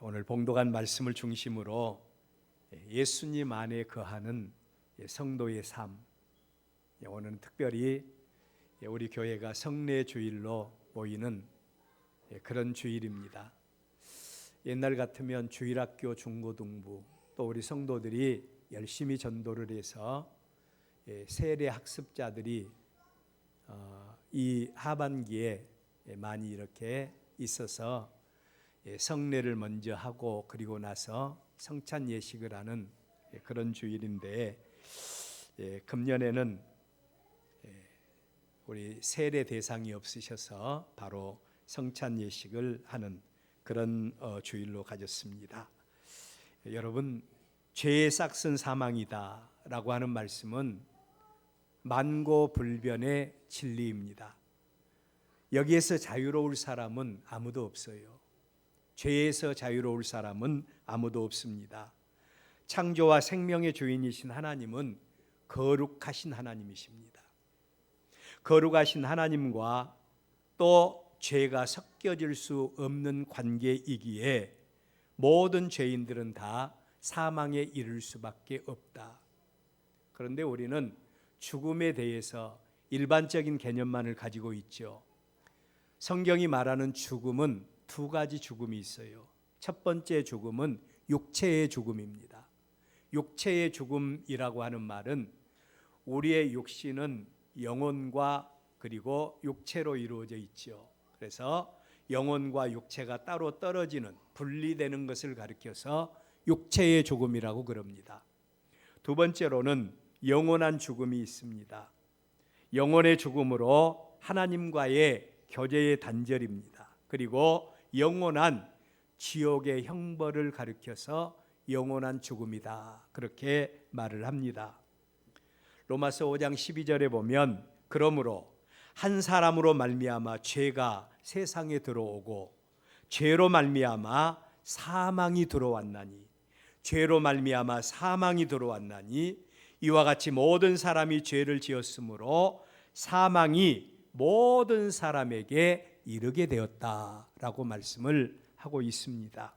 오늘 봉독한 말씀을 중심으로 예수님 안에 거하는 성도의 삶, 오늘은 특별히 우리 교회가 성례 주일로 모이는 그런 주일입니다. 옛날 같으면 주일학교 중고등부 또 우리 성도들이 열심히 전도를 해서 세례 학습자들이 이 하반기에 많이 이렇게 있어서 성례를 먼저 하고 그리고 나서 성찬 예식을 하는 그런 주일인데, 금년에는 우리 세례 대상이 없으셔서 바로 성찬 예식을 하는 그런 주일로 가졌습니다. 여러분, 죄의 싹은 사망이다 라고 하는 말씀은 만고불변의 진리입니다. 여기에서 자유로울 사람은 아무도 없어요. 죄에서 자유로울 사람은 아무도 없습니다. 창조와 생명의 주인이신 하나님은 거룩하신 하나님이십니다. 거룩하신 하나님과 또 죄가 섞여질 수 없는 관계이기에 모든 죄인들은 다 사망에 이를 수밖에 없다. 그런데 우리는 죽음에 대해서 일반적인 개념만을 가지고 있죠. 성경이 말하는 죽음은 두 가지 죽음이 있어요. 첫 번째 죽음은 육체의 죽음입니다. 육체의 죽음이라고 하는 말은 우리의 육신은 영혼과 그리고 육체로 이루어져 있죠. 그래서 영혼과 육체가 따로 떨어지는, 분리되는 것을 가리켜서 육체의 죽음이라고 그럽니다. 두 번째로는 영원한 죽음이 있습니다. 영혼의 죽음으로 하나님과의 교제의 단절입니다. 그리고 영원한 지옥의 형벌을 가리켜서 영원한 죽음이다, 그렇게 말을 합니다. 로마서 5장 12절에 보면, 그러므로 한 사람으로 말미암아 죄가 세상에 들어오고 죄로 말미암아 사망이 들어왔나니, 죄로 말미암아 사망이 들어왔나니 이와 같이 모든 사람이 죄를 지었으므로 사망이 모든 사람에게 이르게 되었다라고 말씀을 하고 있습니다.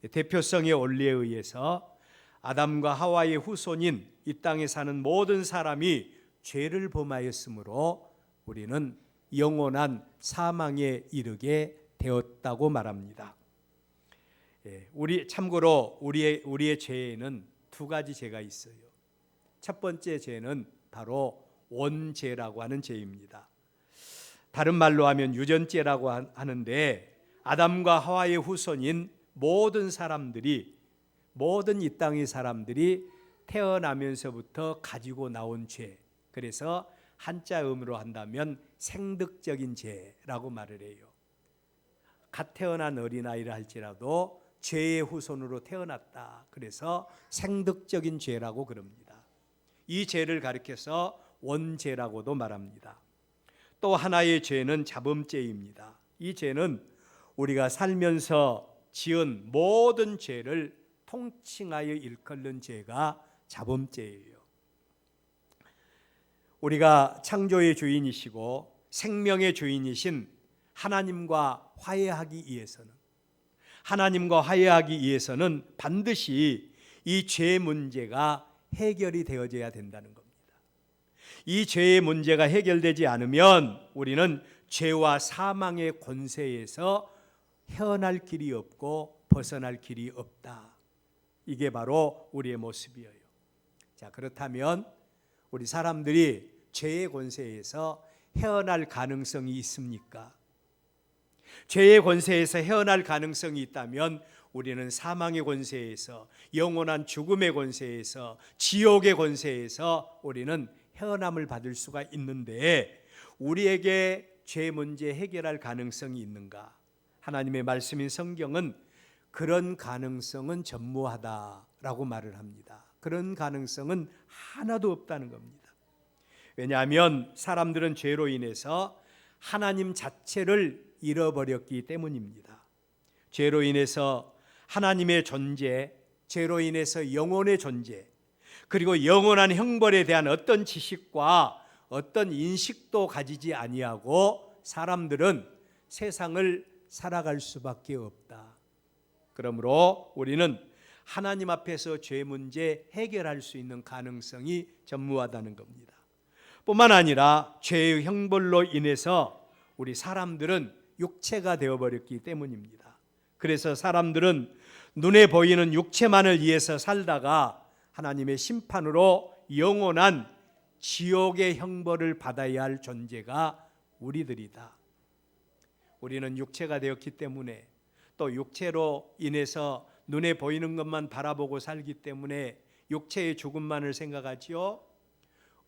대표성의 원리에 의해서 아담과 하와의 후손인 이 땅에 사는 모든 사람이 죄를 범하였으므로 우리는 영원한 사망에 이르게 되었다고 말합니다. 참고로 우리의 죄에는 두 가지 죄가 있어요. 첫 번째 죄는 바로 원죄라고 하는 죄입니다. 다른 말로 하면 유전죄라고 하는데, 아담과 하와의 후손인 모든 사람들이, 모든 이 땅의 사람들이 태어나면서부터 가지고 나온 죄, 그래서 한자음으로 한다면 생득적인 죄라고 말을 해요. 갓 태어난 어린아이를 할지라도 죄의 후손으로 태어났다, 그래서 생득적인 죄라고 그럽니다. 이 죄를 가리켜서 원죄라고도 말합니다. 또 하나의 죄는 자범죄입니다. 이 죄는 우리가 살면서 지은 모든 죄를 통칭하여 일컫는 죄가 자범죄예요. 우리가 창조의 주인이시고 생명의 주인이신 하나님과 화해하기 위해서는 반드시 이 죄 문제가 해결이 되어져야 된다는 겁니다. 이 죄의 문제가 해결되지 않으면 우리는 죄와 사망의 권세에서 헤어날 길이 없고 벗어날 길이 없다. 이게 바로 우리의 모습이에요. 자, 그렇다면 우리 사람들이 죄의 권세에서 헤어날 가능성이 있습니까? 죄의 권세에서 헤어날 가능성이 있다면 우리는 사망의 권세에서, 영원한 죽음의 권세에서, 지옥의 권세에서 우리는 헤어남을 받을 수가 있는데, 우리에게 죄 문제 해결할 가능성이 있는가? 하나님의 말씀인 성경은 그런 가능성은 전무하다라고 말을 합니다. 그런 가능성은 하나도 없다는 겁니다. 왜냐하면 사람들은 죄로 인해서 하나님 자체를 잃어버렸기 때문입니다. 죄로 인해서 하나님의 존재, 죄로 인해서 영혼의 존재, 그리고 영원한 형벌에 대한 어떤 지식과 어떤 인식도 가지지 아니하고 사람들은 세상을 살아갈 수밖에 없다. 그러므로 우리는 하나님 앞에서 죄 문제 해결할 수 있는 가능성이 전무하다는 겁니다. 뿐만 아니라 죄의 형벌로 인해서 우리 사람들은 육체가 되어버렸기 때문입니다. 그래서 사람들은 눈에 보이는 육체만을 위해서 살다가 하나님의 심판으로 영원한 지옥의 형벌을 받아야 할 존재가 우리들이다. 우리는 육체가 되었기 때문에, 또 육체로 인해서 눈에 보이는 것만 바라보고 살기 때문에 육체의 죽음만을 생각하지요.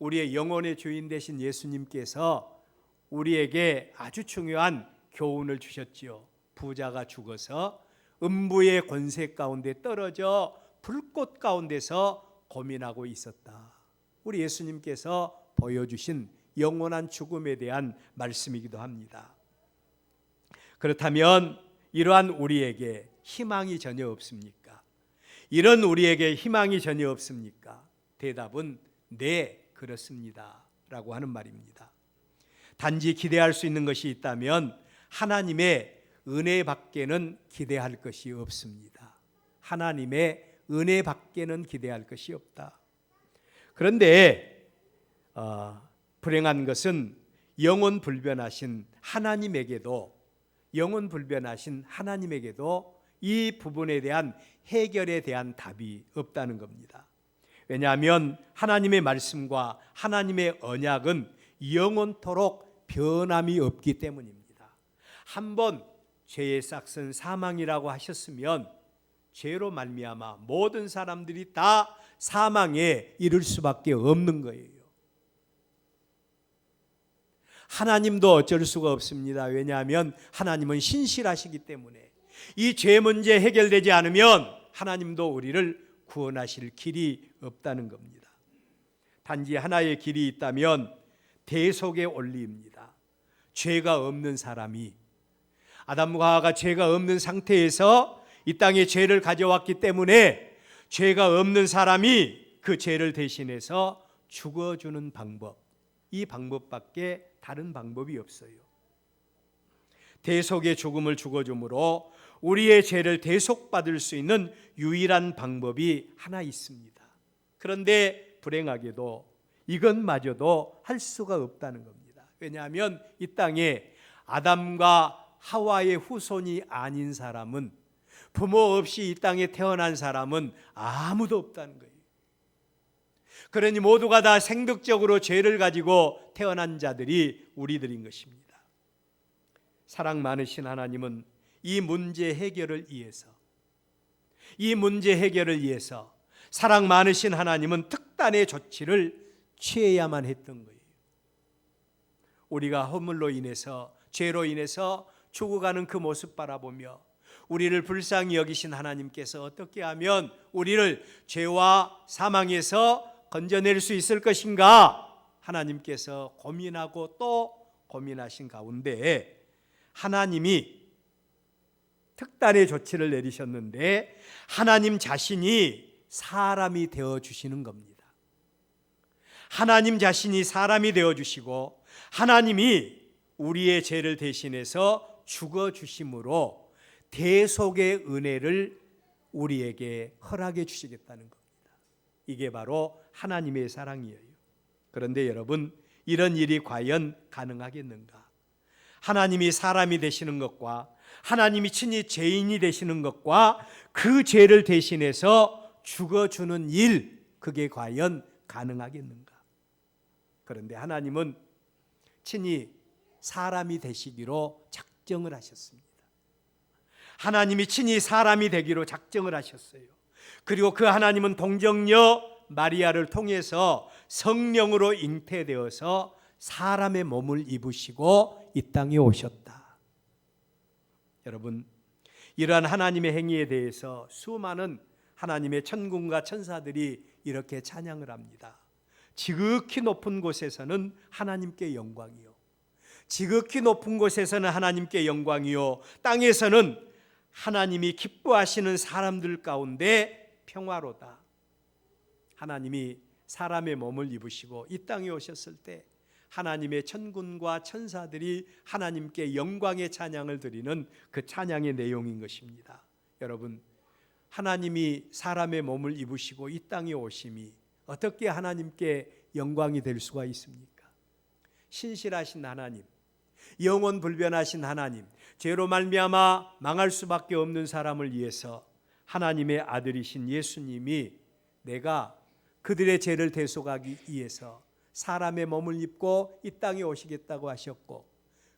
우리의 영혼의 주인 되신 예수님께서 우리에게 아주 중요한 교훈을 주셨지요. 부자가 죽어서 음부의 권세 가운데 떨어져 불꽃 가운데서 고민하고 있었다. 우리 예수님께서 보여주신 영원한 죽음에 대한 말씀이기도 합니다. 그렇다면 이러한 우리에게 희망이 전혀 없습니까? 이런 우리에게 희망이 전혀 없습니까? 대답은 네, 그렇습니다 라고 하는 말입니다. 단지 기대할 수 있는 것이 있다면 하나님의 은혜 밖에는 기대할 것이 없습니다. 하나님의 은혜 밖에는 기대할 것이 없다. 그런데 불행한 것은 영원 불변하신 하나님에게도 이 부분에 대한 해결에 대한 답이 없다는 겁니다. 왜냐하면 하나님의 말씀과 하나님의 언약은 영원토록 변함이 없기 때문입니다. 한번 죄의 싹은 사망이라고 하셨으면 죄로 말미암아 모든 사람들이 다 사망에 이를 수밖에 없는 거예요. 하나님도 어쩔 수가 없습니다. 왜냐하면 하나님은 신실하시기 때문에 이 죄 문제 해결되지 않으면 하나님도 우리를 구원하실 길이 없다는 겁니다. 단지 하나의 길이 있다면 대속의 원리입니다. 죄가 없는 사람이, 아담과 하와가 죄가 없는 상태에서 이 땅에 죄를 가져왔기 때문에 죄가 없는 사람이 그 죄를 대신해서 죽어주는 방법, 이 방법밖에 다른 방법이 없어요. 대속의 죽음을 죽어줌으로 우리의 죄를 대속받을 수 있는 유일한 방법이 하나 있습니다. 그런데 불행하게도 이것마저도 할 수가 없다는 겁니다. 왜냐하면 이 땅에 아담과 하와의 후손이 아닌 사람은, 부모 없이 이 땅에 태어난 사람은 아무도 없다는 거예요. 그러니 모두가 다 생득적으로 죄를 가지고 태어난 자들이 우리들인 것입니다. 사랑 많으신 하나님은 이 문제 해결을 위해서 사랑 많으신 하나님은 특단의 조치를 취해야만 했던 거예요. 우리가 허물로 인해서, 죄로 인해서 죽어가는 그 모습 바라보며 우리를 불쌍히 여기신 하나님께서 어떻게 하면 우리를 죄와 사망에서 건져낼 수 있을 것인가? 하나님께서 고민하고 또 고민하신 가운데 하나님이 특단의 조치를 내리셨는데 하나님 자신이 사람이 되어주시는 겁니다. 하나님 자신이 사람이 되어주시고 하나님이 우리의 죄를 대신해서 죽어주심으로 대속의 은혜를 우리에게 허락해 주시겠다는 겁니다. 이게 바로 하나님의 사랑이에요. 그런데 여러분, 이런 일이 과연 가능하겠는가? 하나님이 사람이 되시는 것과 하나님이 친히 죄인이 되시는 것과 그 죄를 대신해서 죽어주는 일, 그게 과연 가능하겠는가? 그런데 하나님은 친히 사람이 되시기로 작정을 하셨습니다. 하나님이 친히 사람이 되기로 작정을 하셨어요. 그리고 그 하나님은 동정녀 마리아를 통해서 성령으로 잉태되어서 사람의 몸을 입으시고 이 땅에 오셨다. 여러분, 이러한 하나님의 행위에 대해서 수많은 하나님의 천군과 천사들이 이렇게 찬양을 합니다. 지극히 높은 곳에서는 하나님께 영광이요, 지극히 높은 곳에서는 하나님께 영광이요, 땅에서는 하나님이 기뻐하시는 사람들 가운데 평화로다. 하나님이 사람의 몸을 입으시고 이 땅에 오셨을 때 하나님의 천군과 천사들이 하나님께 영광의 찬양을 드리는 그 찬양의 내용인 것입니다. 여러분, 하나님이 사람의 몸을 입으시고 이 땅에 오심이 어떻게 하나님께 영광이 될 수가 있습니까? 신실하신 하나님, 영원 불변하신 하나님, 죄로 말미암아 망할 수밖에 없는 사람을 위해서 하나님의 아들이신 예수님이 내가 그들의 죄를 대속하기 위해서 사람의 몸을 입고 이 땅에 오시겠다고 하셨고,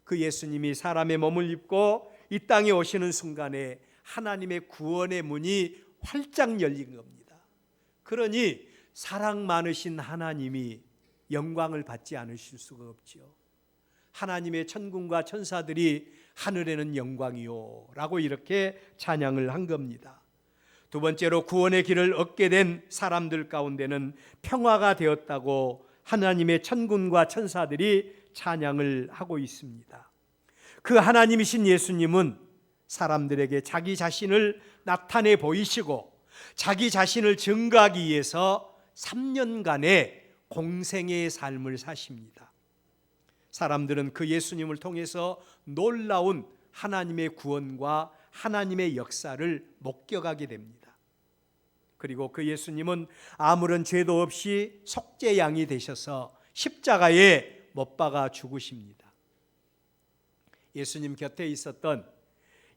그 예수님이 사람의 몸을 입고 이 땅에 오시는 순간에 하나님의 구원의 문이 활짝 열린 겁니다. 그러니 사랑 많으신 하나님이 영광을 받지 않으실 수가 없지요. 하나님의 천군과 천사들이 하늘에는 영광이요 라고 이렇게 찬양을 한 겁니다. 두 번째로 구원의 길을 얻게 된 사람들 가운데는 평화가 되었다고 하나님의 천군과 천사들이 찬양을 하고 있습니다. 그 하나님이신 예수님은 사람들에게 자기 자신을 나타내 보이시고 자기 자신을 증거하기 위해서 3년간의 공생애의 삶을 사십니다. 사람들은 그 예수님을 통해서 놀라운 하나님의 구원과 하나님의 역사를 목격하게 됩니다. 그리고 그 예수님은 아무런 죄도 없이 속죄양이 되셔서 십자가에 못 박아 죽으십니다. 예수님 곁에 있었던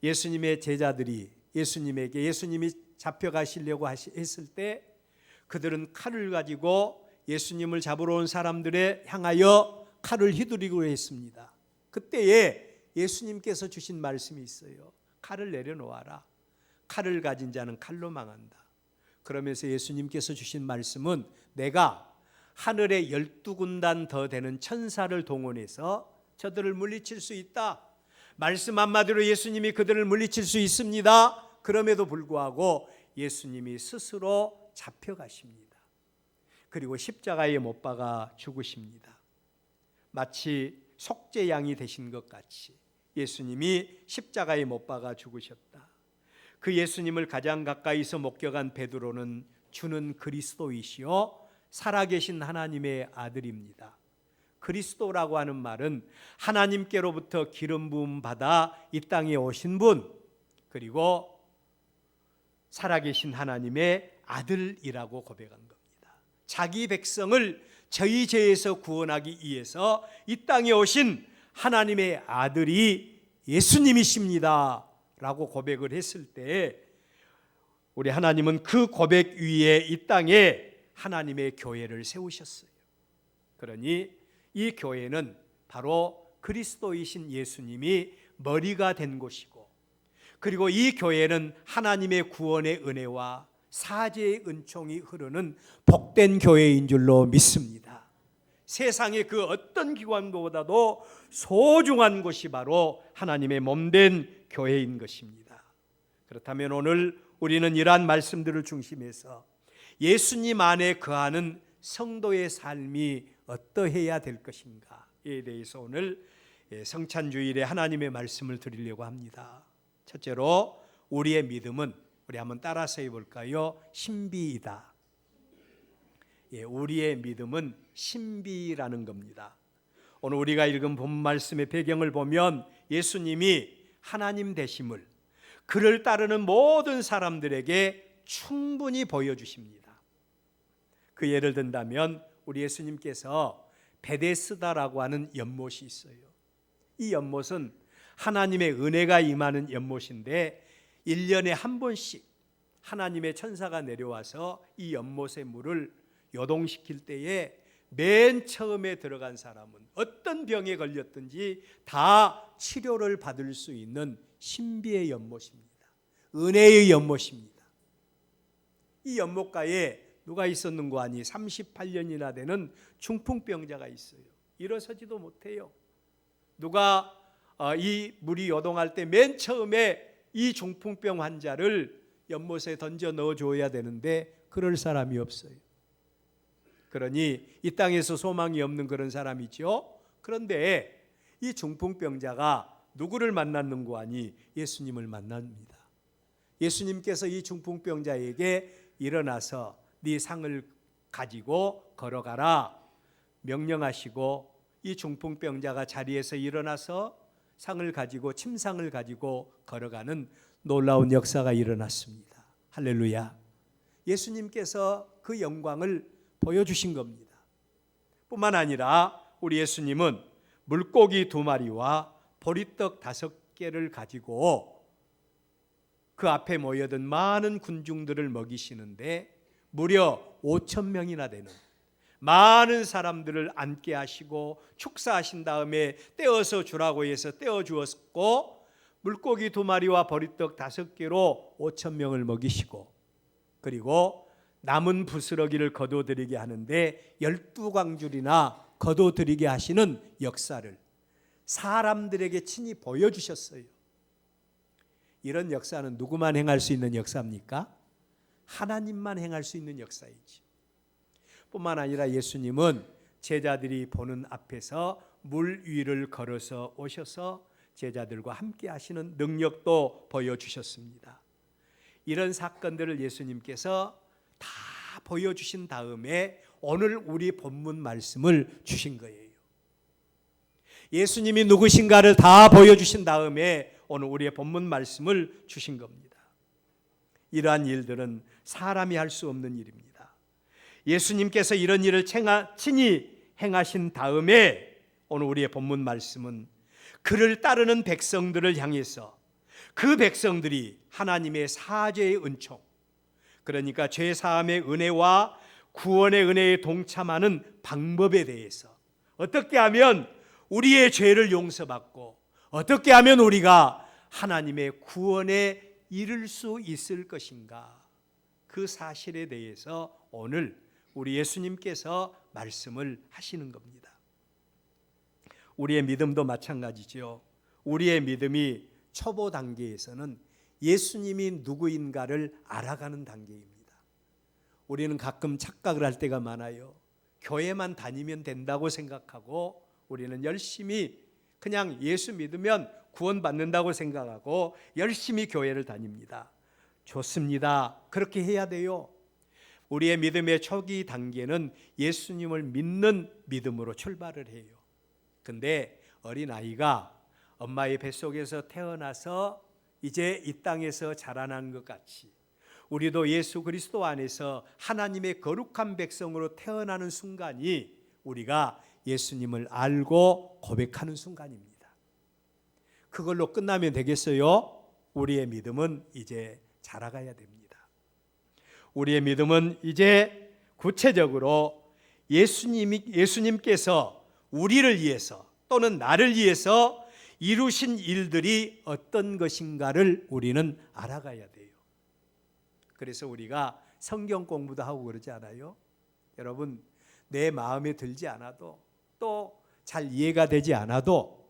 예수님의 제자들이 예수님이 잡혀가시려고 했을 때 그들은 칼을 가지고 예수님을 잡으러 온 사람들에 향하여 칼을 휘두르고 했습니다. 그때에 예수님께서 주신 말씀이 있어요. 칼을 내려놓아라. 칼을 가진 자는 칼로 망한다. 그러면서 예수님께서 주신 말씀은 내가 하늘에 12군단 더 되는 천사를 동원해서 저들을 물리칠 수 있다. 말씀 한마디로 예수님이 그들을 물리칠 수 있습니다. 그럼에도 불구하고 예수님이 스스로 잡혀가십니다. 그리고 십자가에 못 박아 죽으십니다. 마치 속죄양이 되신 것 같이 예수님이 십자가에 못 박아 죽으셨다. 그 예수님을 가장 가까이서 목격한 베드로는 주는 그리스도이시요 살아계신 하나님의 아들입니다. 그리스도라고 하는 말은 하나님께로부터 기름 부음 받아 이 땅에 오신 분, 그리고 살아계신 하나님의 아들이라고 고백한 겁니다. 자기 백성을 저희 죄에서 구원하기 위해서 이 땅에 오신 하나님의 아들이 예수님이십니다 라고 고백을 했을 때 우리 하나님은 그 고백 위에 이 땅에 하나님의 교회를 세우셨어요. 그러니 이 교회는 바로 그리스도이신 예수님이 머리가 된 곳이고, 그리고 이 교회는 하나님의 구원의 은혜와 사죄의 은총이 흐르는 복된 교회인 줄로 믿습니다. 세상의 그 어떤 기관보다도 소중한 곳이 바로 하나님의 몸된 교회인 것입니다. 그렇다면 오늘 우리는 이러한 말씀들을 중심해서 예수님 안에 거하는 성도의 삶이 어떠해야 될 것인가에 대해서 오늘 성찬주일에 하나님의 말씀을 드리려고 합니다. 첫째로 우리의 믿음은, 우리 한번 따라서 해볼까요? 신비이다. 우리의 믿음은 신비라는 겁니다. 오늘 우리가 읽은 본 말씀의 배경을 보면 예수님이 하나님 되심을 그를 따르는 모든 사람들에게 충분히 보여주십니다. 그 예를 든다면 우리 예수님께서 베데스다라고 하는 연못이 있어요. 이 연못은 하나님의 은혜가 임하는 연못인데 1년에 한 번씩 하나님의 천사가 내려와서 이 연못의 물을 요동시킬 때에 맨 처음에 들어간 사람은 어떤 병에 걸렸든지 다 치료를 받을 수 있는 신비의 연못입니다. 은혜의 연못입니다. 이 연못가에 누가 있었는고 하니 38년이나 되는 중풍병자가 있어요. 일어서지도 못해요. 누가 이 물이 요동할 때 맨 처음에 이 중풍병 환자를 연못에 던져 넣어줘야 되는데 그럴 사람이 없어요. 그러니 이 땅에서 소망이 없는 그런 사람이죠. 그런데 이 중풍병자가 누구를 만났는고 하니 예수님을 만납니다. 예수님께서 이 중풍병자에게 일어나서 네 상을 가지고 걸어가라 명령하시고, 이 중풍병자가 자리에서 일어나서 상을 가지고 침상을 가지고 걸어가는 놀라운 역사가 일어났습니다. 할렐루야. 예수님께서 그 영광을 보여주신 겁니다. 뿐만 아니라 우리 예수님은 물고기 2마리와 보리떡 5개를 가지고 그 앞에 모여든 많은 군중들을 먹이시는데 무려 5,000명이나 되는 많은 사람들을 앉게 하시고 축사하신 다음에 떼어서 주라고 해서 떼어 주었고, 물고기 2마리와 보리떡 5개로 5,000명을 먹이시고, 그리고 남은 부스러기를 거둬들이게 하는데 12광줄이나 거둬들이게 하시는 역사를 사람들에게 친히 보여주셨어요. 이런 역사는 누구만 행할 수 있는 역사입니까? 하나님만 행할 수 있는 역사이지. 뿐만 아니라 예수님은 제자들이 보는 앞에서 물 위를 걸어서 오셔서 제자들과 함께 하시는 능력도 보여주셨습니다. 이런 사건들을 예수님께서 다 보여주신 다음에 오늘 우리 본문 말씀을 주신 거예요. 예수님이 누구신가를 다 보여주신 다음에 오늘 우리의 본문 말씀을 주신 겁니다. 이러한 일들은 사람이 할 수 없는 일입니다. 예수님께서 이런 일을 친히 행하신 다음에 오늘 우리의 본문 말씀은 그를 따르는 백성들을 향해서 그 백성들이 하나님의 사죄의 은총, 그러니까 죄사함의 은혜와 구원의 은혜에 동참하는 방법에 대해서, 어떻게 하면 우리의 죄를 용서받고 어떻게 하면 우리가 하나님의 구원에 이를 수 있을 것인가, 그 사실에 대해서 오늘 우리 예수님께서 말씀을 하시는 겁니다. 우리의 믿음도 마찬가지죠. 우리의 믿음이 초보 단계에서는 예수님이 누구인가를 알아가는 단계입니다. 우리는 가끔 착각을 할 때가 많아요. 교회만 다니면 된다고 생각하고 우리는 열심히 그냥 예수 믿으면 구원받는다고 생각하고 열심히 교회를 다닙니다. 좋습니다. 그렇게 해야 돼요. 우리의 믿음의 초기 단계는 예수님을 믿는 믿음으로 출발을 해요. 근데 어린아이가 엄마의 뱃속에서 태어나서 이제 이 땅에서 자라난 것 같이 우리도 예수 그리스도 안에서 하나님의 거룩한 백성으로 태어나는 순간이 우리가 예수님을 알고 고백하는 순간입니다. 그걸로 끝나면 되겠어요? 우리의 믿음은 이제 자라가야 됩니다. 우리의 믿음은 이제 구체적으로 예수님께서 우리를 위해서 또는 나를 위해서 이루신 일들이 어떤 것인가를 우리는 알아가야 돼요. 그래서 우리가 성경 공부도 하고 그러지 않아요? 여러분, 내 마음에 들지 않아도 또 잘 이해가 되지 않아도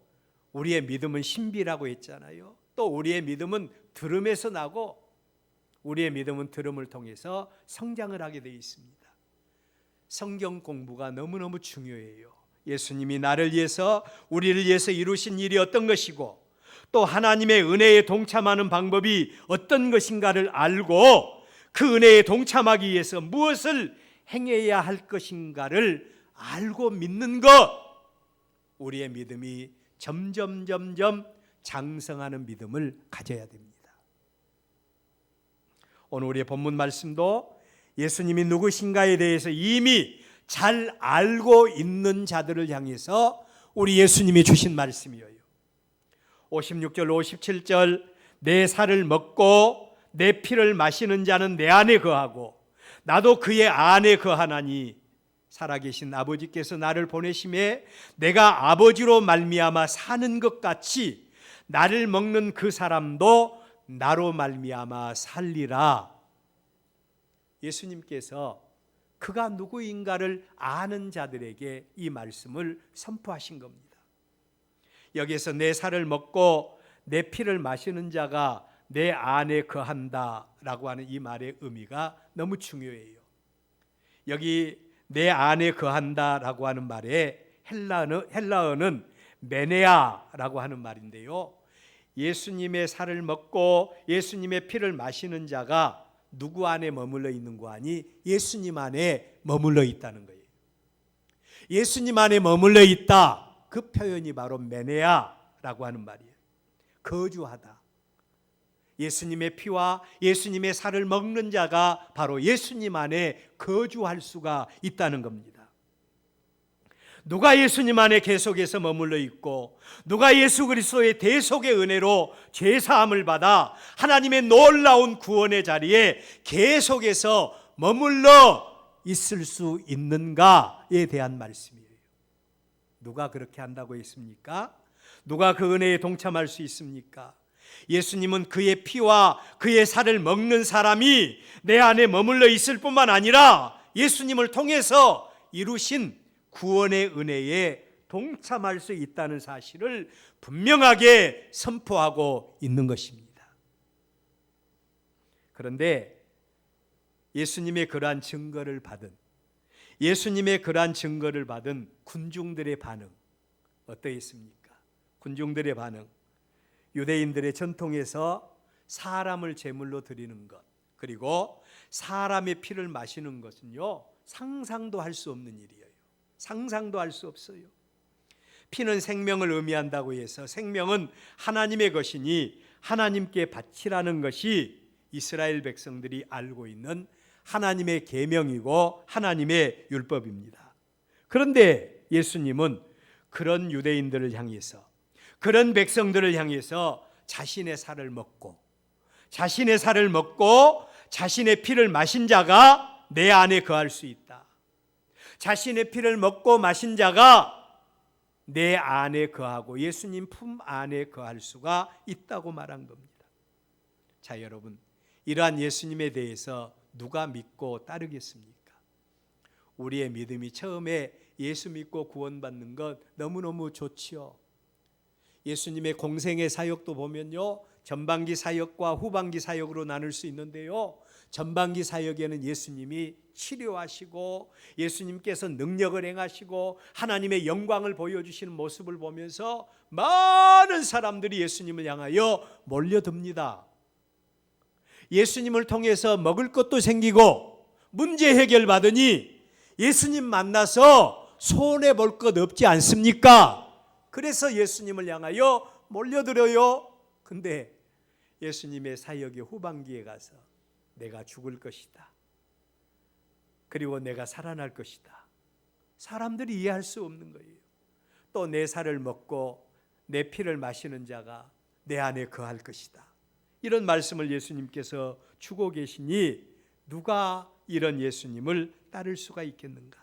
우리의 믿음은 신비라고 했잖아요. 또 우리의 믿음은 들음에서 나고 우리의 믿음은 들음을 통해서 성장을 하게 되어 있습니다. 성경 공부가 너무너무 중요해요. 예수님이 나를 위해서 우리를 위해서 이루신 일이 어떤 것이고 또 하나님의 은혜에 동참하는 방법이 어떤 것인가를 알고 그 은혜에 동참하기 위해서 무엇을 행해야 할 것인가를 알고 믿는 것, 우리의 믿음이 점점 장성하는 믿음을 가져야 됩니다. 오늘 우리의 본문 말씀도 예수님이 누구신가에 대해서 이미 잘 알고 있는 자들을 향해서 우리 예수님이 주신 말씀이에요. 56절 57절 내 살을 먹고 내 피를 마시는 자는 내 안에 거하고 나도 그의 안에 거하나니 살아계신 아버지께서 나를 보내심에 내가 아버지로 말미암아 사는 것 같이 나를 먹는 그 사람도 나로 말미암아 살리라. 예수님께서 그가 누구인가를 아는 자들에게 이 말씀을 선포하신 겁니다. 여기에서 내 살을 먹고 내 피를 마시는 자가 내 안에 거한다라고 하는 이 말의 의미가 너무 중요해요. 여기 내 안에 거한다라고 하는 말에 헬라어는 메네아라고 하는 말인데요. 예수님의 살을 먹고 예수님의 피를 마시는 자가 누구 안에 머물러 있는 거 아니? 예수님 안에 머물러 있다는 거예요. 예수님 안에 머물러 있다, 그 표현이 바로 메네아라고 하는 말이에요. 거주하다. 예수님의 피와 예수님의 살을 먹는 자가 바로 예수님 안에 거주할 수가 있다는 겁니다. 누가 예수님 안에 계속해서 머물러 있고 누가 예수 그리스도의 대속의 은혜로 죄사함을 받아 하나님의 놀라운 구원의 자리에 계속해서 머물러 있을 수 있는가에 대한 말씀이에요. 누가 그렇게 한다고 했습니까? 누가 그 은혜에 동참할 수 있습니까? 예수님은 그의 피와 그의 살을 먹는 사람이 내 안에 머물러 있을 뿐만 아니라 예수님을 통해서 이루신 구원의 은혜에 동참할 수 있다는 사실을 분명하게 선포하고 있는 것입니다. 그런데 예수님의 그러한 증거를 받은 군중들의 반응 어떠했습니까? 군중들의 반응, 유대인들의 전통에서 사람을 제물로 드리는 것, 그리고 사람의 피를 마시는 것은요, 상상도 할 수 없는 일이에요. 상상도 할 수 없어요. 피는 생명을 의미한다고 해서 생명은 하나님의 것이니 하나님께 바치라는 것이 이스라엘 백성들이 알고 있는 하나님의 계명이고 하나님의 율법입니다. 그런데 예수님은 그런 유대인들을 향해서, 그런 백성들을 향해서 자신의 살을 먹고 자신의 피를 마신 자가 내 안에 거할 수 있다. 자신의 피를 먹고 마신 자가 내 안에 거하고 예수님 품 안에 거할 수가 있다고 말한 겁니다. 자, 여러분, 이러한 예수님에 대해서 누가 믿고 따르겠습니까? 우리의 믿음이 처음에 예수 믿고 구원받는 것 너무너무 좋지요. 예수님의 공생의 사역도 보면요, 전반기 사역과 후반기 사역으로 나눌 수 있는데요, 전반기 사역에는 예수님이 치료하시고 예수님께서 능력을 행하시고 하나님의 영광을 보여주시는 모습을 보면서 많은 사람들이 예수님을 향하여 몰려듭니다. 예수님을 통해서 먹을 것도 생기고 문제 해결 받으니 예수님 만나서 손해볼 것 없지 않습니까? 그래서 예수님을 향하여 몰려들어요. 근데 예수님의 사역의 후반기에 가서 내가 죽을 것이다, 그리고 내가 살아날 것이다, 사람들이 이해할 수 없는 거예요. 또 내 살을 먹고 내 피를 마시는 자가 내 안에 거할 것이다, 이런 말씀을 예수님께서 주고 계시니 누가 이런 예수님을 따를 수가 있겠는가?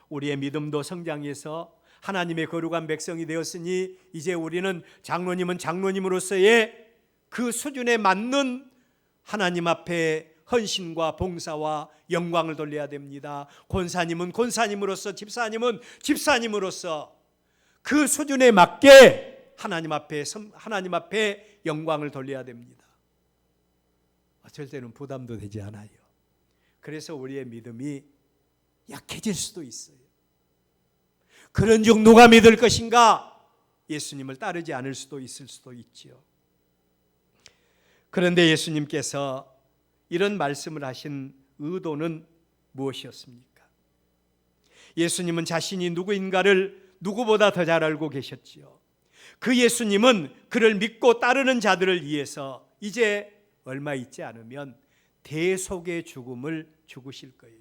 우리의 믿음도 성장해서 하나님의 거룩한 백성이 되었으니 이제 우리는 장로님은 장로님으로서의 그 수준에 맞는 하나님 앞에 헌신과 봉사와 영광을 돌려야 됩니다. 권사님은 권사님으로서, 집사님은 집사님으로서 그 수준에 맞게 하나님 앞에 영광을 돌려야 됩니다. 어쩔 때는 부담도 되지 않아요. 그래서 우리의 믿음이 약해질 수도 있어요. 그런 중 누가 믿을 것인가? 예수님을 따르지 않을 수도 있을 수도 있지요. 그런데 예수님께서 이런 말씀을 하신 의도는 무엇이었습니까? 예수님은 자신이 누구인가를 누구보다 더 잘 알고 계셨지요. 그 예수님은 그를 믿고 따르는 자들을 위해서 이제 얼마 있지 않으면 대속의 죽음을 죽으실 거예요.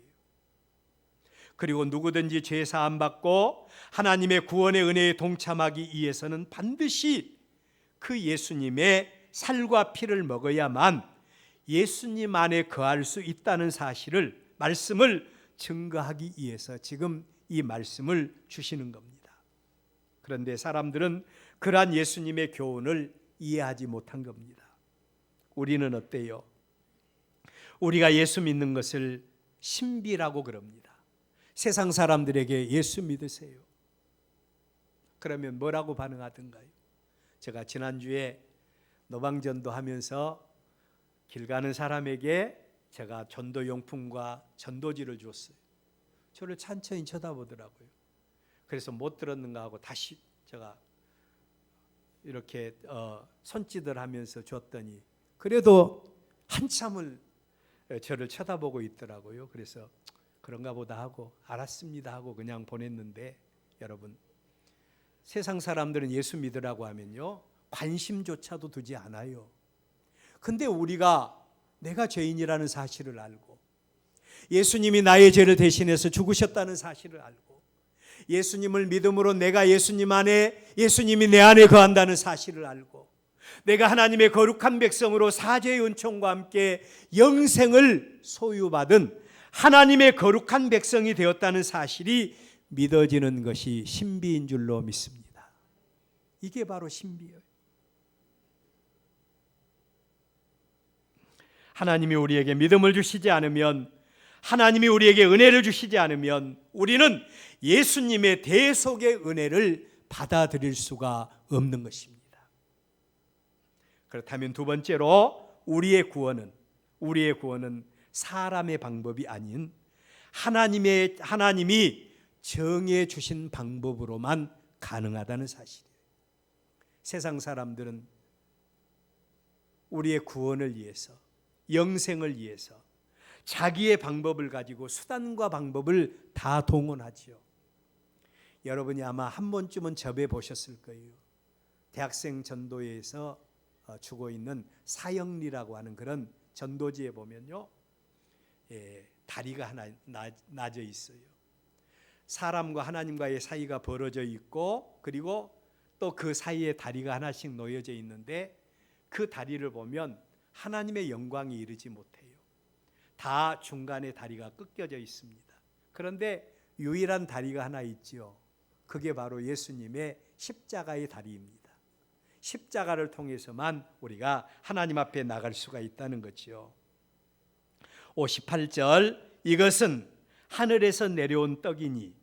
그리고 누구든지 죄 사함 받고 하나님의 구원의 은혜에 동참하기 위해서는 반드시 그 예수님의 살과 피를 먹어야만 예수님 안에 거할 수 있다는 사실을, 말씀을 증거하기 위해서 지금 이 말씀을 주시는 겁니다. 그런데 사람들은 그러한 예수님의 교훈을 이해하지 못한 겁니다. 우리는 어때요? 우리가 예수 믿는 것을 신비라고 그럽니다. 세상 사람들에게 예수 믿으세요, 그러면 뭐라고 반응하던가요? 제가 지난주에 노방전도 하면서 길 가는 사람에게 제가 전도용품과 전도지를 줬어요. 저를 천천히 쳐다보더라고요. 그래서 못 들었는가 하고 다시 제가 이렇게 손짓을 하면서 줬더니 그래도 한참을 저를 쳐다보고 있더라고요. 그래서 그런가 보다 하고 알았습니다 하고 그냥 보냈는데, 여러분, 세상 사람들은 예수 믿으라고 하면요 관심조차도 두지 않아요. 근데 우리가 내가 죄인이라는 사실을 알고 예수님이 나의 죄를 대신해서 죽으셨다는 사실을 알고 예수님을 믿음으로 내가 예수님 안에, 예수님이 내 안에 거한다는 사실을 알고 내가 하나님의 거룩한 백성으로 사죄의 은총과 함께 영생을 소유받은 하나님의 거룩한 백성이 되었다는 사실이 믿어지는 것이 신비인 줄로 믿습니다. 이게 바로 신비예요. 하나님이 우리에게 믿음을 주시지 않으면, 하나님이 우리에게 은혜를 주시지 않으면 우리는 예수님의 대속의 은혜를 받아들일 수가 없는 것입니다. 그렇다면 두 번째로 우리의 구원은 사람의 방법이 아닌 하나님이 정해 주신 방법으로만 가능하다는 사실이에요. 세상 사람들은 우리의 구원을 위해서, 영생을 위해서 자기의 방법을 가지고 수단과 방법을 다 동원하지요. 여러분이 아마 한 번쯤은 접해 보셨을 거예요. 대학생 전도회에서 주고 있는 사형리라고 하는 그런 전도지에 보면요, 다리가 하나 나져 있어요. 사람과 하나님과의 사이가 벌어져 있고, 그리고 또 그 사이에 다리가 하나씩 놓여져 있는데 그 다리를 보면 하나님의 영광이 이르지 못해요. 다 중간에 다리가 꺾여져 있습니다. 그런데 유일한 다리가 하나 있지요. 그게 바로 예수님의 십자가의 다리입니다. 십자가를 통해서만 우리가 하나님 앞에 나갈 수가 있다는 거죠. 58절, 이것은 하늘에서 내려온 떡이니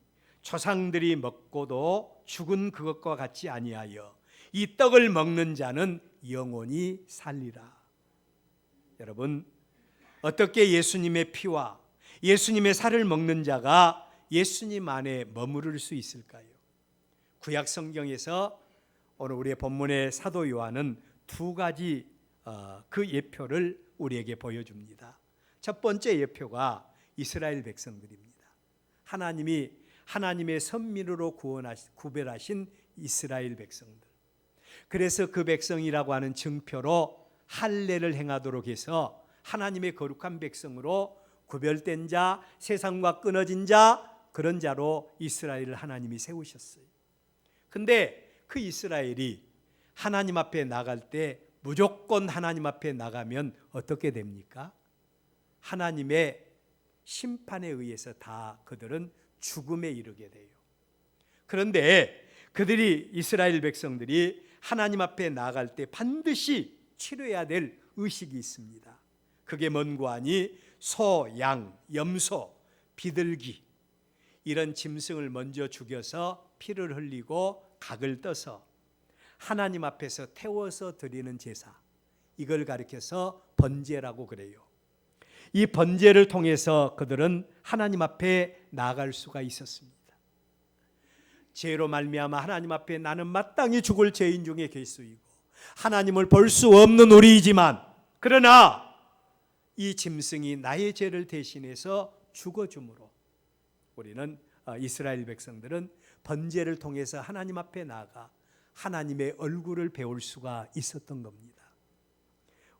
조상들이 먹고도 죽은 그것과 같지 아니하여 이 떡을 먹는 자는 영원히 살리라. 여러분, 어떻게 예수님의 피와 예수님의 살을 먹는 자가 예수님 안에 머무를 수 있을까요? 구약 성경에서 오늘 우리의 본문의 사도 요한은 두 가지 그 예표를 우리에게 보여줍니다. 첫 번째 예표가 이스라엘 백성들입니다. 하나님이 하나님의 선민으로 구별하신 이스라엘 백성들. 그래서 그 백성이라고 하는 증표로 할례를 행하도록 해서 하나님의 거룩한 백성으로 구별된 자, 세상과 끊어진 자, 그런 자로 이스라엘을 하나님이 세우셨어요. 근데 그 이스라엘이 하나님 앞에 나갈 때 무조건 하나님 앞에 나가면 어떻게 됩니까? 하나님의 심판에 의해서 다 그들은 죽음에 이르게 돼요. 그런데 그들이, 이스라엘 백성들이 하나님 앞에 나갈 때 반드시 치러야 될 의식이 있습니다. 그게 뭔고 하니 소, 양, 염소, 비둘기 이런 짐승을 먼저 죽여서 피를 흘리고 각을 떠서 하나님 앞에서 태워서 드리는 제사, 이걸 가리켜서 번제라고 그래요. 이 번제를 통해서 그들은 하나님 앞에 나아갈 수가 있었습니다. 죄로 말미암아 하나님 앞에 나는 마땅히 죽을 죄인 중에 괴수이고 하나님을 볼 수 없는 우리이지만, 그러나 이 짐승이 나의 죄를 대신해서 죽어줌으로 우리는, 이스라엘 백성들은 번제를 통해서 하나님 앞에 나아가 하나님의 얼굴을 배울 수가 있었던 겁니다.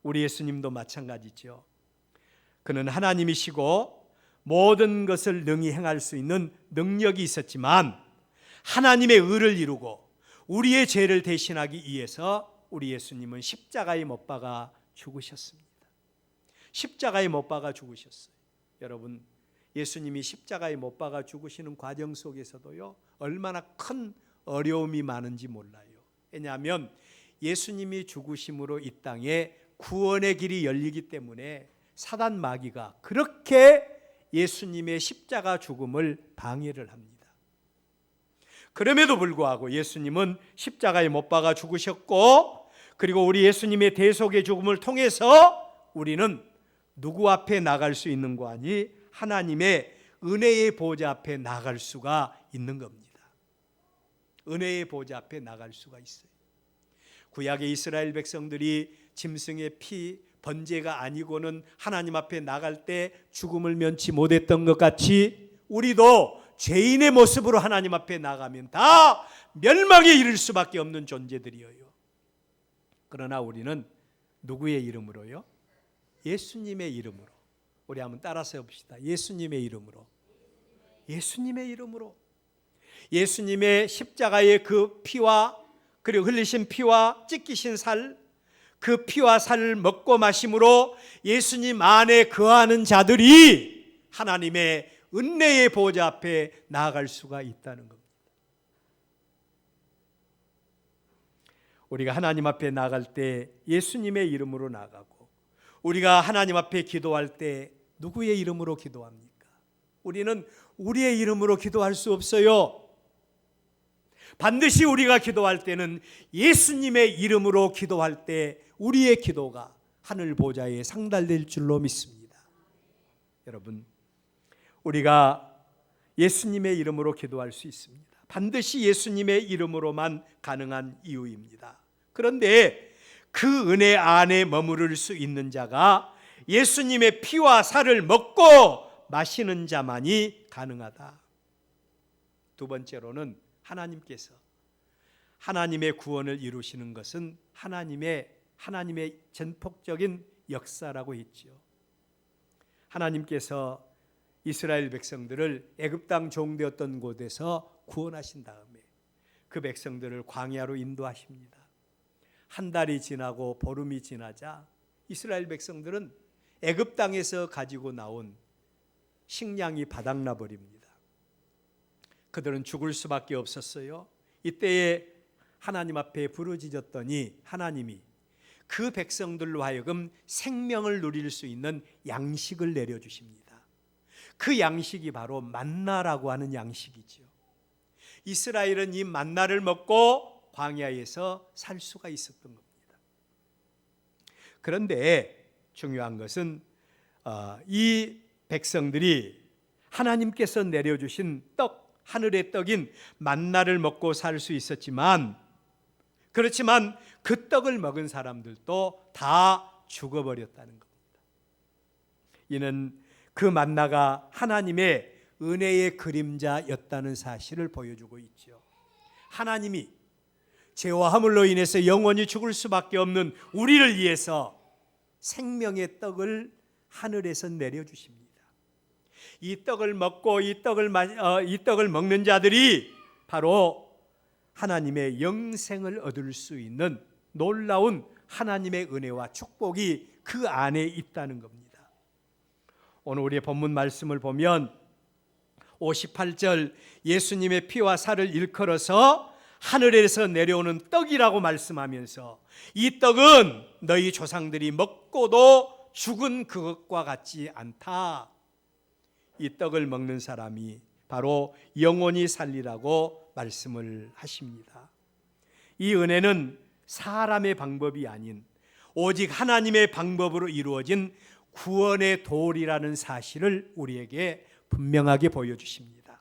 우리 예수님도 마찬가지죠. 그는 하나님이시고 모든 것을 능히 행할 수 있는 능력이 있었지만 하나님의 의를 이루고 우리의 죄를 대신하기 위해서 우리 예수님은 십자가에 못 박아 죽으셨습니다. 십자가에 못 박아 죽으셨어요. 여러분, 예수님이 십자가에 못 박아 죽으시는 과정 속에서도요, 얼마나 큰 어려움이 많은지 몰라요. 왜냐하면 예수님이 죽으심으로 이 땅에 구원의 길이 열리기 때문에 사단 마귀가 그렇게 예수님의 십자가 죽음을 방해를 합니다. 그럼에도 불구하고 예수님은 십자가에 못 박아 죽으셨고, 그리고 우리 예수님의 대속의 죽음을 통해서 우리는 누구 앞에 나갈 수 있는 거 아니? 하나님의 은혜의 보좌 앞에 나갈 수가 있는 겁니다. 은혜의 보좌 앞에 나갈 수가 있어요. 구약의 이스라엘 백성들이 짐승의 피, 번제가 아니고는 하나님 앞에 나갈 때 죽음을 면치 못했던 것 같이 우리도 죄인의 모습으로 하나님 앞에 나가면 다 멸망에 이를 수밖에 없는 존재들이에요. 그러나 우리는 누구의 이름으로요? 예수님의 이름으로. 우리 한번 따라서 해봅시다. 예수님의 이름으로. 예수님의 이름으로. 예수님의 십자가의 그 피와 그리고 흘리신 피와 찢기신 살, 그 피와 살을 먹고 마심으로 예수님 안에 거하는 자들이 하나님의 은혜의 보좌 앞에 나아갈 수가 있다는 겁니다. 우리가 하나님 앞에 나아갈 때 예수님의 이름으로 나가고, 우리가 하나님 앞에 기도할 때 누구의 이름으로 기도합니까? 우리는 우리의 이름으로 기도할 수 없어요. 반드시 우리가 기도할 때는 예수님의 이름으로 기도할 때 우리의 기도가 하늘 보좌에 상달될 줄로 믿습니다. 여러분, 우리가 예수님의 이름으로 기도할 수 있습니다. 반드시 예수님의 이름으로만 가능한 이유입니다. 그런데 그 은혜 안에 머무를 수 있는 자가 예수님의 피와 살을 먹고 마시는 자만이 가능하다. 두 번째로는 하나님께서 하나님의 구원을 이루시는 것은 하나님의 전폭적인 역사라고 했죠. 하나님께서 이스라엘 백성들을 애굽 땅 종되었던 곳에서 구원하신 다음에 그 백성들을 광야로 인도하십니다. 한 달이 지나고 보름이 지나자 이스라엘 백성들은 애굽 땅에서 가지고 나온 식량이 바닥나 버립니다. 그들은 죽을 수밖에 없었어요. 이때에 하나님 앞에 부르짖었더니 하나님이 그 백성들로 하여금 생명을 누릴 수 있는 양식을 내려주십니다. 그 양식이 바로 만나라고 하는 양식이죠. 이스라엘은 이 만나를 먹고 광야에서 살 수가 있었던 겁니다. 그런데 중요한 것은 이 백성들이 하나님께서 내려주신 떡, 하늘의 떡인 만나를 먹고 살 수 있었지만, 그렇지만 그 떡을 먹은 사람들도 다 죽어버렸다는 겁니다. 이는 그 만나가 하나님의 은혜의 그림자였다는 사실을 보여주고 있죠. 하나님이 죄와 허물로 인해서 영원히 죽을 수밖에 없는 우리를 위해서 생명의 떡을 하늘에서 내려주십니다. 이 떡을 먹고 이 떡을 먹는 자들이 바로 하나님의 영생을 얻을 수 있는 놀라운 하나님의 은혜와 축복이 그 안에 있다는 겁니다. 오늘 우리의 본문 말씀을 보면 58절 예수님의 피와 살을 일컬어서 하늘에서 내려오는 떡이라고 말씀하면서 이 떡은 너희 조상들이 먹고도 죽은 그것과 같지 않다. 이 떡을 먹는 사람이 바로 영원히 살리라고 말씀을 하십니다. 이 은혜는 사람의 방법이 아닌 오직 하나님의 방법으로 이루어진 구원의 도리라는 사실을 우리에게 분명하게 보여주십니다.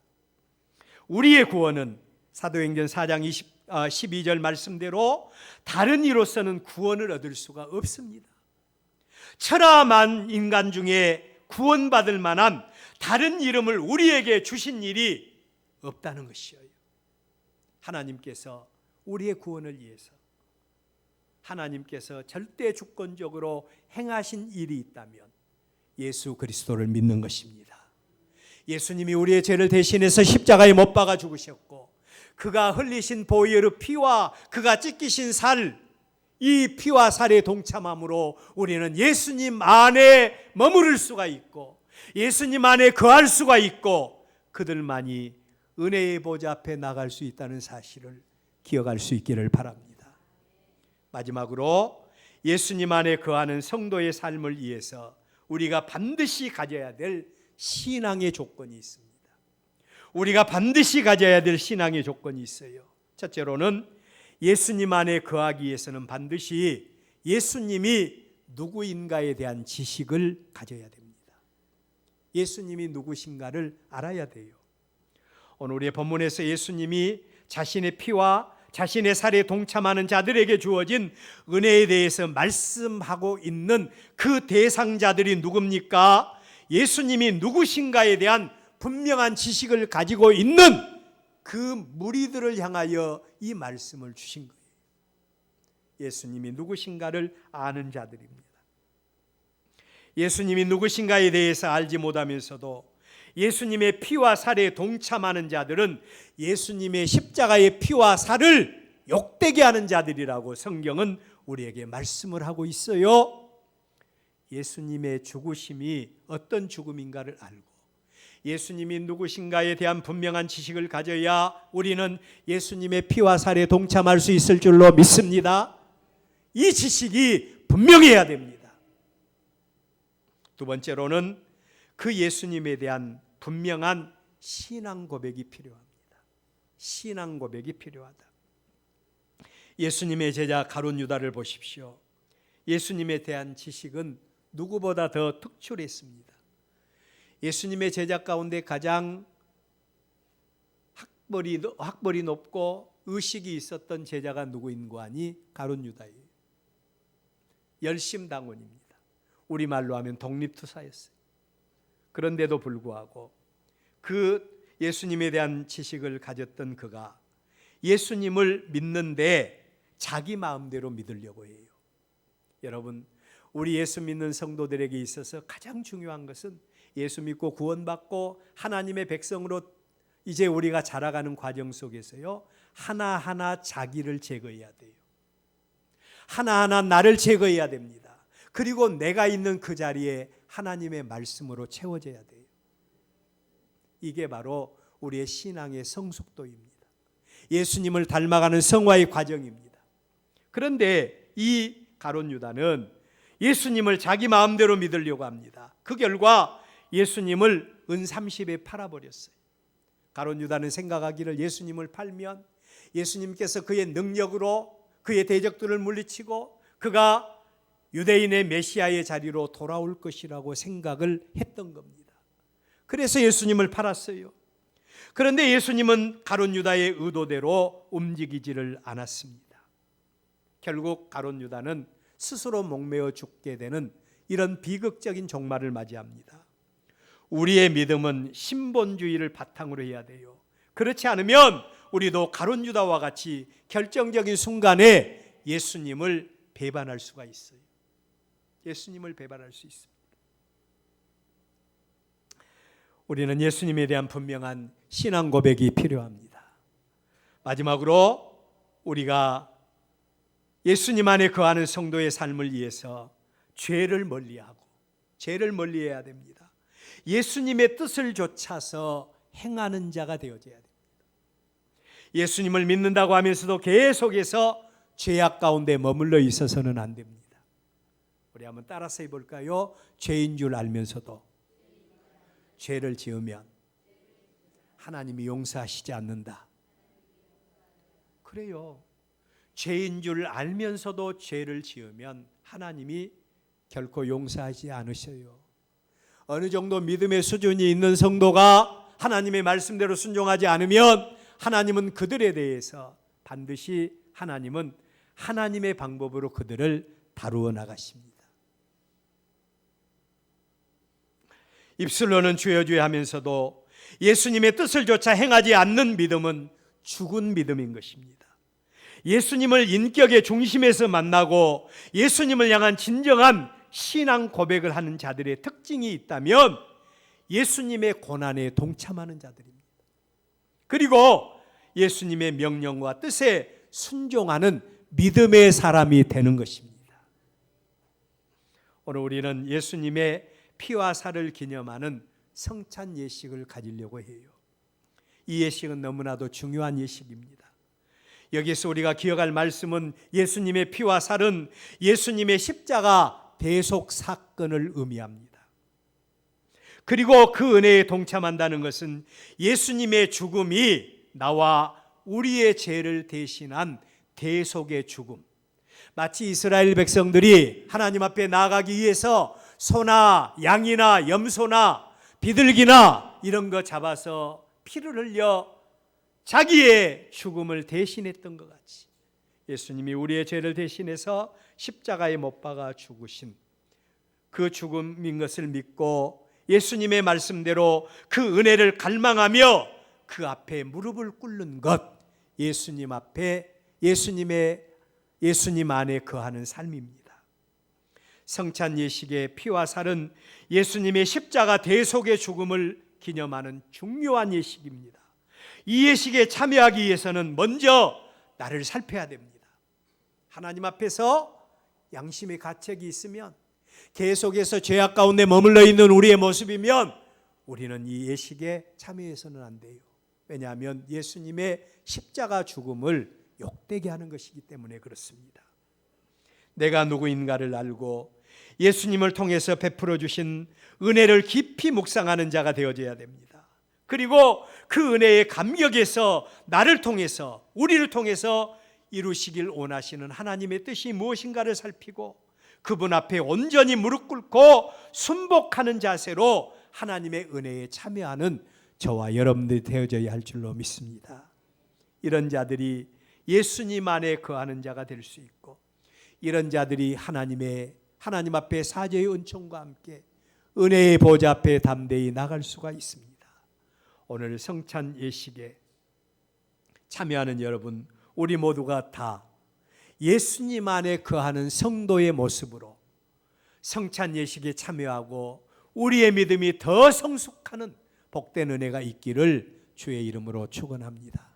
우리의 구원은 사도행전 4장 12절 말씀대로 다른 이로서는 구원을 얻을 수가 없습니다. 천하만 인간 중에 구원받을 만한 다른 이름을 우리에게 주신 일이 없다는 것이에요. 하나님께서 우리의 구원을 위해서 하나님께서 절대 주권적으로 행하신 일이 있다면 예수 그리스도를 믿는 것입니다. 예수님이 우리의 죄를 대신해서 십자가에 못 박아 죽으셨고, 그가 흘리신 보혈의 피와 그가 찢기신 살, 이 피와 살의 동참함으로 우리는 예수님 안에 머무를 수가 있고 예수님 안에 거할 수가 있고 그들만이 은혜의 보좌 앞에 나갈 수 있다는 사실을 기억할 수 있기를 바랍니다. 마지막으로 예수님 안에 거하는 성도의 삶을 위해서 우리가 반드시 가져야 될 신앙의 조건이 있습니다. 우리가 반드시 가져야 될 신앙의 조건이 있어요. 첫째로는 예수님 안에 거하기 위해서는 반드시 예수님이 누구인가에 대한 지식을 가져야 됩니다. 예수님이 누구신가를 알아야 돼요. 오늘 우리의 본문에서 예수님이 자신의 피와 자신의 살에 동참하는 자들에게 주어진 은혜에 대해서 말씀하고 있는 그 대상자들이 누굽니까? 예수님이 누구신가에 대한 분명한 지식을 가지고 있는 그 무리들을 향하여 이 말씀을 주신 거예요. 예수님이 누구신가를 아는 자들입니다. 예수님이 누구신가에 대해서 알지 못하면서도 예수님의 피와 살에 동참하는 자들은 예수님의 십자가의 피와 살을 욕되게 하는 자들이라고 성경은 우리에게 말씀을 하고 있어요. 예수님의 죽으심이 어떤 죽음인가를 알고 예수님이 누구신가에 대한 분명한 지식을 가져야 우리는 예수님의 피와 살에 동참할 수 있을 줄로 믿습니다. 이 지식이 분명해야 됩니다. 두 번째로는 그 예수님에 대한 분명한 신앙 고백이 필요합니다. 신앙 고백이 필요하다. 예수님의 제자 가룟 유다를 보십시오. 예수님에 대한 지식은 누구보다 더 특출했습니다. 예수님의 제자 가운데 가장 학벌이 높고 의식이 있었던 제자가 누구인고 하니 가룟 유다예요. 열심당원입니다. 우리말로 하면 독립투사였어요. 그런데도 불구하고 그 예수님에 대한 지식을 가졌던 그가 예수님을 믿는데 자기 마음대로 믿으려고 해요. 여러분, 우리 예수 믿는 성도들에게 있어서 가장 중요한 것은 예수 믿고 구원받고 하나님의 백성으로 이제 우리가 자라가는 과정 속에서요, 하나하나 자기를 제거해야 돼요. 하나하나 나를 제거해야 됩니다. 그리고 내가 있는 그 자리에 하나님의 말씀으로 채워져야 돼요. 이게 바로 우리의 신앙의 성숙도입니다. 예수님을 닮아가는 성화의 과정입니다. 그런데 이 가룟 유다는 예수님을 자기 마음대로 믿으려고 합니다. 그 결과 예수님을 은 30에 팔아버렸어요. 가룟 유다는 생각하기를 예수님을 팔면 예수님께서 그의 능력으로 그의 대적들을 물리치고 그가 유대인의 메시아의 자리로 돌아올 것이라고 생각을 했던 겁니다. 그래서 예수님을 팔았어요. 그런데 예수님은 가룟 유다의 의도대로 움직이지를 않았습니다. 결국 가룟 유다는 스스로 목매어 죽게 되는 이런 비극적인 종말을 맞이합니다. 우리의 믿음은 신본주의를 바탕으로 해야 돼요. 그렇지 않으면 우리도 가룟 유다와 같이 결정적인 순간에 예수님을 배반할 수가 있어요. 예수님을 배반할 수 있습니다. 우리는 예수님에 대한 분명한 신앙 고백이 필요합니다. 마지막으로 우리가 예수님 안에 거하는 성도의 삶을 위해서 죄를 멀리하고 죄를 멀리해야 됩니다. 예수님의 뜻을 좇아서 행하는 자가 되어져야 됩니다. 예수님을 믿는다고 하면서도 계속해서 죄악 가운데 머물러 있어서는 안 됩니다. 우리 한번 따라서 해볼까요? 죄인 줄 알면서도 죄를 지으면 하나님이 용서하시지 않는다. 그래요. 죄인 줄 알면서도 죄를 지으면 하나님이 결코 용서하지 않으셔요. 어느 정도 믿음의 수준이 있는 성도가 하나님의 말씀대로 순종하지 않으면 하나님은 그들에 대해서 반드시 하나님은 하나님의 방법으로 그들을 다루어 나가십니다. 입술로는 주여 주여 하면서도 예수님의 뜻을 조차 행하지 않는 믿음은 죽은 믿음인 것입니다. 예수님을 인격의 중심에서 만나고 예수님을 향한 진정한 신앙 고백을 하는 자들의 특징이 있다면 예수님의 고난에 동참하는 자들입니다. 그리고 예수님의 명령과 뜻에 순종하는 믿음의 사람이 되는 것입니다. 오늘 우리는 예수님의 피와 살을 기념하는 성찬 예식을 가지려고 해요. 이 예식은 너무나도 중요한 예식입니다. 여기서 우리가 기억할 말씀은 예수님의 피와 살은 예수님의 십자가 대속 사건을 의미합니다. 그리고 그 은혜에 동참한다는 것은 예수님의 죽음이 나와 우리의 죄를 대신한 대속의 죽음, 마치 이스라엘 백성들이 하나님 앞에 나아가기 위해서 소나 양이나 염소나 비둘기나 이런 거 잡아서 피를 흘려 자기의 죽음을 대신했던 것 같이 예수님이 우리의 죄를 대신해서 십자가에 못 박아 죽으신 그 죽음인 것을 믿고 예수님의 말씀대로 그 은혜를 갈망하며 그 앞에 무릎을 꿇는 것, 예수님 앞에 예수님의 예수님 안에 거하는 삶입니다. 성찬 예식의 피와 살은 예수님의 십자가 대속의 죽음을 기념하는 중요한 예식입니다. 이 예식에 참여하기 위해서는 먼저 나를 살펴야 됩니다. 하나님 앞에서 양심의 가책이 있으면, 계속해서 죄악 가운데 머물러 있는 우리의 모습이면 우리는 이 예식에 참여해서는 안 돼요. 왜냐하면 예수님의 십자가 죽음을 욕되게 하는 것이기 때문에 그렇습니다. 내가 누구인가를 알고 예수님을 통해서 베풀어 주신 은혜를 깊이 묵상하는 자가 되어져야 됩니다. 그리고 그 은혜의 감격에서 나를 통해서, 우리를 통해서 이루시길 원하시는 하나님의 뜻이 무엇인가를 살피고 그분 앞에 온전히 무릎 꿇고 순복하는 자세로 하나님의 은혜에 참여하는 저와 여러분들이 되어져야 할 줄로 믿습니다. 이런 자들이 예수님 안에 거하는 자가 될 수 있고, 이런 자들이 하나님 앞에 사죄의 은총과 함께 은혜의 보좌 앞에 담대히 나갈 수가 있습니다. 오늘 성찬 예식에 참여하는 여러분, 우리 모두가 다 예수님 안에 거하는 성도의 모습으로 성찬 예식에 참여하고 우리의 믿음이 더 성숙하는 복된 은혜가 있기를 주의 이름으로 축원합니다.